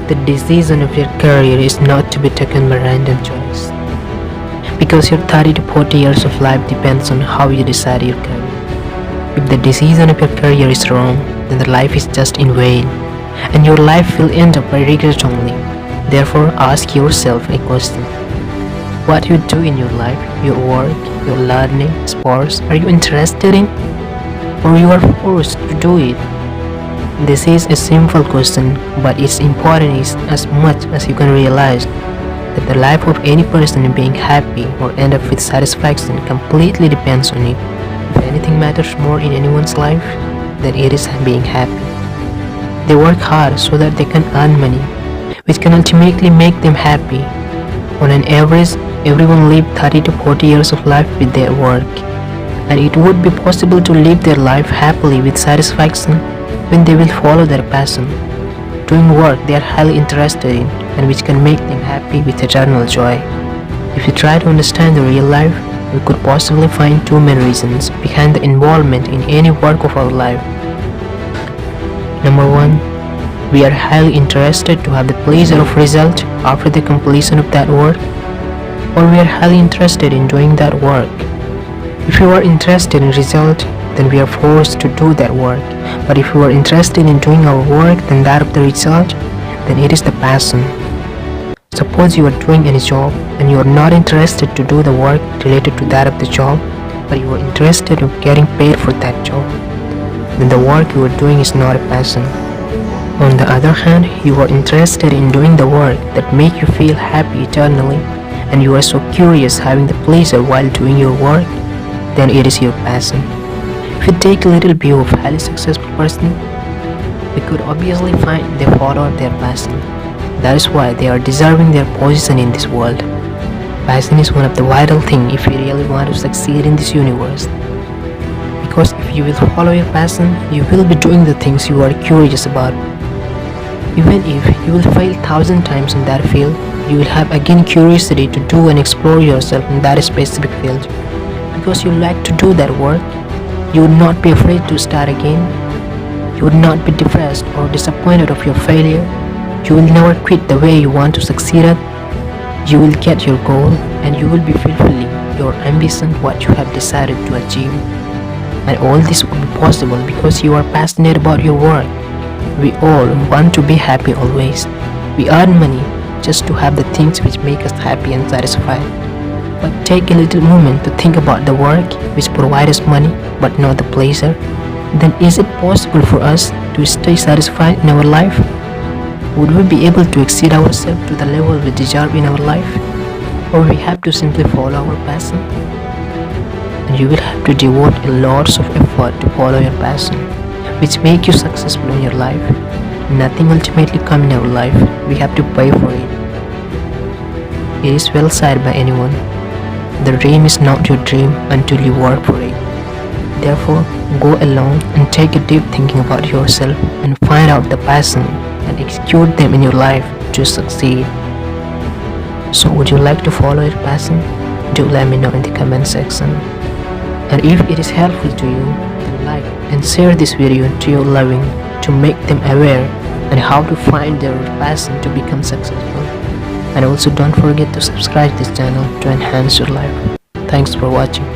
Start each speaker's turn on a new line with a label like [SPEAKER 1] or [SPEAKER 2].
[SPEAKER 1] The decision of your career is not to be taken by random choice. Because your 30 to 40 years of life depends on how you decide your career. If the decision of your career is wrong, then the life is just in vain, and your life will end up by regret only. Therefore, ask yourself a question. What you do in your life, your work, your learning, sports, are you interested in? Or you are forced to do it? This is a simple question, but its importance is as much as you can realize that the life of any person being happy or end up with satisfaction completely depends on it. If anything matters more in anyone's life, then it is being happy. They work hard so that they can earn money, which can ultimately make them happy. On an average, everyone lives 30 to 40 years of life with their work, and it would be possible to live their life happily with satisfaction when they will follow their passion, doing work they are highly interested in and which can make them happy with eternal joy. If you try to understand the real life, we could possibly find two main reasons behind the involvement in any work of our life. Number one, we are highly interested to have the pleasure of result after the completion of that work, or we are highly interested in doing that work. If you are interested in result, then we are forced to do that work. But if you are interested in doing our work than that of the result, then it is the passion. Suppose you are doing any job and you are not interested to do the work related to that of the job, but you are interested in getting paid for that job, then the work you are doing is not a passion. On the other hand, you are interested in doing the work that make you feel happy eternally, and you are so curious having the pleasure while doing your work, then it is your passion. If you take a little view of a highly successful person, we could obviously find they follow their passion. That is why they are deserving their position in this world. Passion is one of the vital things if you really want to succeed in this universe. Because if you will follow your passion, you will be doing the things you are curious about. Even if you will fail 1,000 times in that field, you will have again curiosity to do and explore yourself in that specific field. Because you like to do that work, you would not be afraid to start again. You would not be depressed or disappointed of your failure. You will never quit the way you want to succeed at. You will get your goal and you will be fulfilling your ambition, what you have decided to achieve. And all this will be possible because you are passionate about your work. We all want to be happy always. We earn money just to have the things which make us happy and satisfied. But take a little moment to think about the work which provides us money but not the pleasure. Then is it possible for us to stay satisfied in our life? Would we be able to exceed ourselves to the level we deserve in our life? Or we have to simply follow our passion? And you will have to devote a lots of effort to follow your passion, which make you successful in your life. Nothing ultimately comes in our life. We have to pay for it. It is well said by anyone. The dream is not your dream until you work for it. Therefore, go alone and take a deep thinking about yourself and find out the passion and execute them in your life to succeed. So would you like to follow your passion? Do let me know in the comment section. And if it is helpful to you, then like and share this video to your loving to make them aware and how to find their passion to become successful. And also don't forget to subscribe this channel to enhance your life. Thanks for watching.